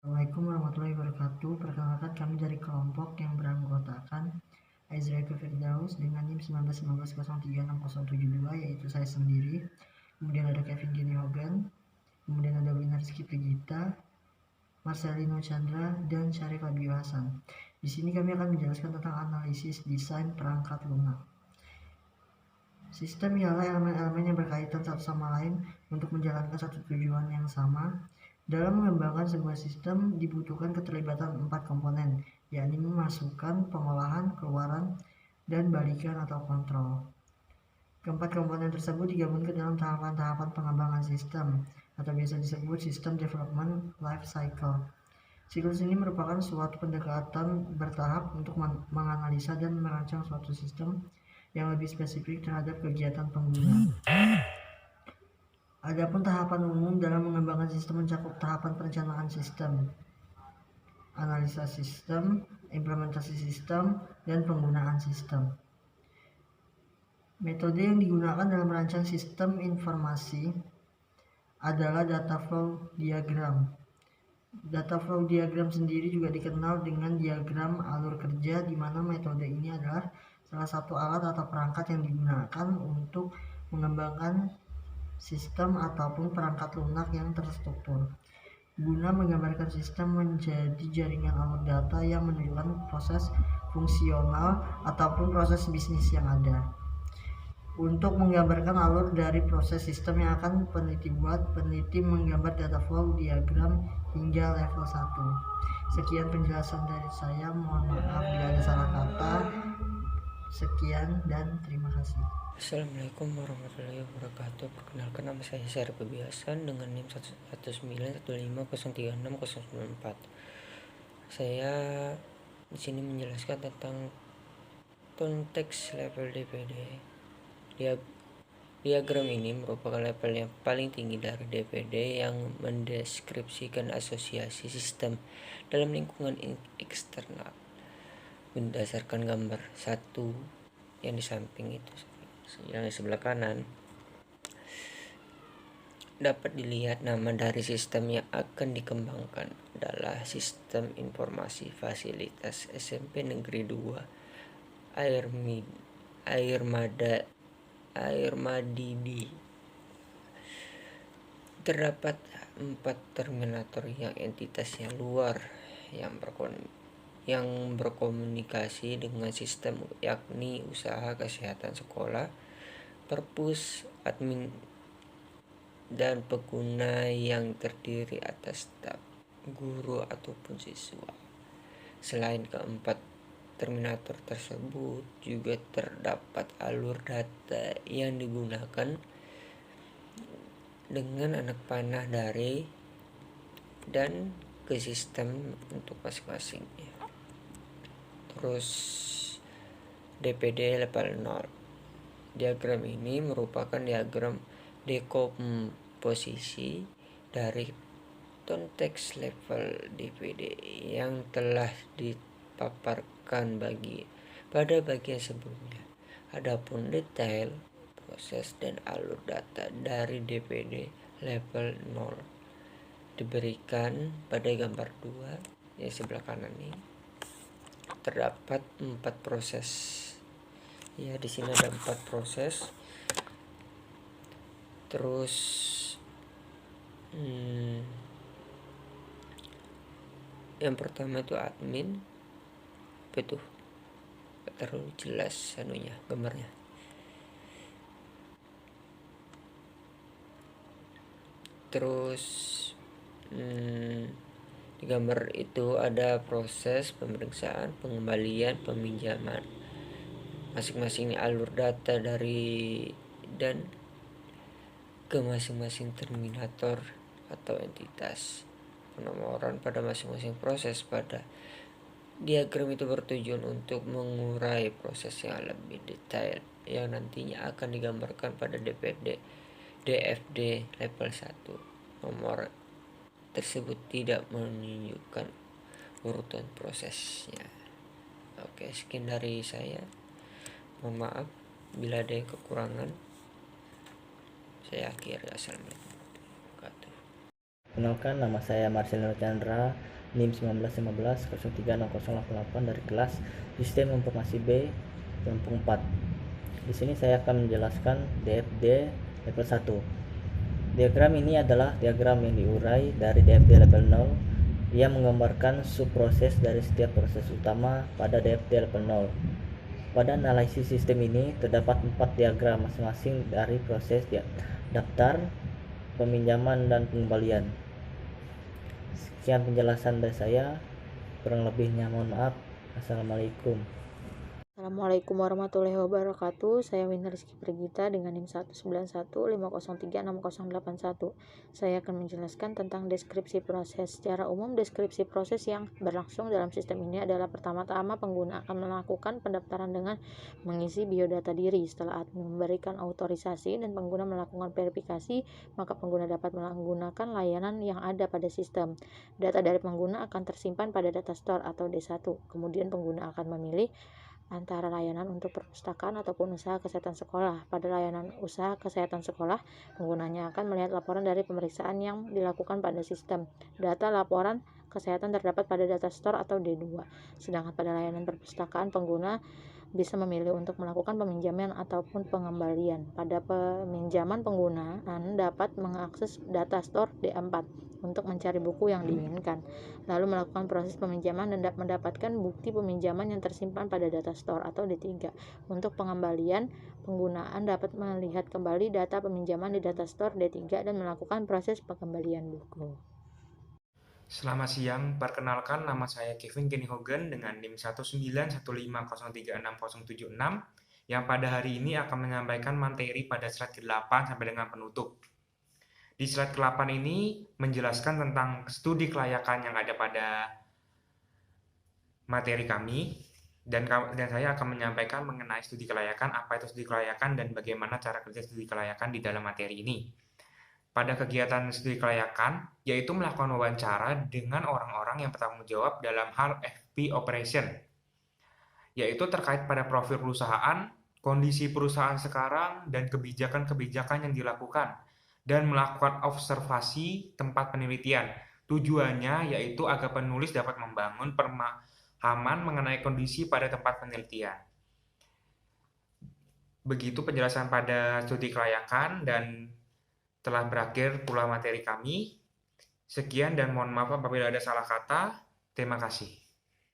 Assalamualaikum warahmatullahi wabarakatuh. Perkenalkan, kami dari kelompok yang beranggotakan Aizraiku Firdaus dengan NIM 1919036072, yaitu saya sendiri. Kemudian ada Kevin Gini Hogan, kemudian ada Wina Rizky Pegita, Marcelino Chandra, dan Syarif Abiy Hasan. Di sini kami akan menjelaskan tentang analisis desain perangkat lunak. Sistem ialah elemen-elemen yang berkaitan satu sama lain untuk menjalankan satu tujuan yang sama. Dalam mengembangkan sebuah sistem dibutuhkan keterlibatan 4 komponen, yakni memasukkan, pengolahan, keluaran, dan balikan atau kontrol. Keempat komponen tersebut digabungkan dalam tahapan-tahapan pengembangan sistem, atau biasa disebut System Development Life Cycle. Siklus ini merupakan suatu pendekatan bertahap untuk menganalisa dan merancang suatu sistem yang lebih spesifik terhadap kegiatan pengguna. Adapun tahapan umum dalam mengembangkan sistem mencakup tahapan perencanaan sistem, analisa sistem, implementasi sistem, dan penggunaan sistem. Metode yang digunakan dalam merancang sistem informasi adalah data flow diagram. Data flow diagram sendiri juga dikenal dengan diagram alur kerja, di mana metode ini adalah salah satu alat atau perangkat yang digunakan untuk mengembangkan sistem ataupun perangkat lunak yang terstruktur, guna menggambarkan sistem menjadi jaringan alur data yang menunjukkan proses fungsional ataupun proses bisnis yang ada. Untuk menggambarkan alur dari proses sistem yang akan peneliti buat, peneliti menggambar data flow diagram hingga level 1. Sekian penjelasan dari saya, mohon maaf bila ada salah kata. Sekian dan terima kasih. Assalamualaikum warahmatullahi wabarakatuh. Perkenalkan, nama saya Syarif Abiy Hasan dengan NIM 1915136094. Saya di sini menjelaskan tentang konteks level DPD. Diagram ini merupakan level yang paling tinggi dari DPD yang mendeskripsikan asosiasi sistem dalam lingkungan eksternal berdasarkan gambar satu yang di samping itu. Yang di sebelah kanan dapat dilihat nama dari sistem yang akan dikembangkan adalah Sistem Informasi Fasilitas SMP Negeri 2 Air Madidi. Terdapat 4 terminator yang entitasnya luar yang berkomunikasi dengan sistem, yakni usaha, kesehatan, sekolah, perpus, admin, dan pengguna yang terdiri atas staf, guru, ataupun siswa. Selain keempat terminator tersebut, juga terdapat alur data yang digunakan dengan anak panah dari dan ke sistem untuk masing-masingnya. Terus DPD level 0. Diagram ini merupakan diagram dekomposisi dari konteks level DPD yang telah dipaparkan pada bagian sebelumnya. Adapun detail proses dan alur data dari DPD level 0 diberikan pada gambar 2 yang sebelah kanan ini. Terdapat 4 proses. Ya, di sini ada 4 proses. Terus yang pertama itu admin. Apa itu? Gak terlalu jelas gambarnya. Terus di gambar itu ada proses pemeriksaan, pengembalian, peminjaman. Masing-masing alur data dari dan ke masing-masing terminator atau entitas. Penomoran pada masing-masing proses pada diagram itu bertujuan untuk mengurai proses yang lebih detail yang nantinya akan digambarkan pada DFD level 1. Nomor tersebut tidak menunjukkan urutan prosesnya. Oke, sekian dari saya. Mohon maaf bila ada yang kekurangan. Saya akhiri. Assalamualaikum warahmatullahi wabarakatuh. Kenalkan, nama saya Marcelino Chandra NIM 1915 dari kelas Sistem Informasi B kelompok 4. Di sini saya akan menjelaskan DFD level 1. Diagram ini adalah diagram yang diurai dari DFD level 0. Ia menggambarkan subproses dari setiap proses utama pada DFD level 0. Pada analisis sistem ini terdapat 4 diagram masing-masing dari proses daftar, peminjaman, dan pengembalian. Sekian penjelasan dari saya, kurang lebihnya mohon maaf. Assalamualaikum. Assalamualaikum warahmatullahi wabarakatuh. Saya Winter Rizky Pergita dengan NIM 19150368081. Saya akan menjelaskan tentang deskripsi proses. Secara umum, deskripsi proses yang berlangsung dalam sistem ini adalah pertama-tama pengguna akan melakukan pendaftaran dengan mengisi biodata diri. Setelah admin memberikan autorisasi dan pengguna melakukan verifikasi, maka pengguna dapat menggunakan layanan yang ada pada sistem. Data dari pengguna akan tersimpan pada data store atau D1. Kemudian pengguna akan memilih antara layanan untuk perpustakaan ataupun usaha kesehatan sekolah. Pada layanan usaha kesehatan sekolah, penggunanya akan melihat laporan dari pemeriksaan yang dilakukan pada sistem. Data laporan kesehatan terdapat pada data store atau D2. Sedangkan pada layanan perpustakaan, pengguna bisa memilih untuk melakukan peminjaman ataupun pengembalian. Pada peminjaman, penggunaan dapat mengakses data store D4 untuk mencari buku yang diinginkan, lalu melakukan proses peminjaman dan mendapatkan bukti peminjaman yang tersimpan pada data store atau D3. Untuk pengembalian, penggunaan dapat melihat kembali data peminjaman di data store D3 dan melakukan proses pengembalian buku. Selamat siang, perkenalkan nama saya Kevin Kenny Hogan dengan NIM 19150366076 yang pada hari ini akan menyampaikan materi pada slide ke-8 sampai dengan penutup. Di slide ke-8 ini menjelaskan tentang studi kelayakan yang ada pada materi kami dan saya akan menyampaikan mengenai studi kelayakan, apa itu studi kelayakan dan bagaimana cara kerja studi kelayakan di dalam materi ini. Pada kegiatan studi kelayakan, yaitu melakukan wawancara dengan orang-orang yang bertanggung jawab dalam hal FP operation, yaitu terkait pada profil perusahaan, kondisi perusahaan sekarang, dan kebijakan-kebijakan yang dilakukan, dan melakukan observasi tempat penelitian. Tujuannya yaitu agar penulis dapat membangun pemahaman mengenai kondisi pada tempat penelitian. Begitu penjelasan pada studi kelayakan dan telah berakhir pula materi kami. Sekian dan mohon maaf apabila ada salah kata. Terima kasih.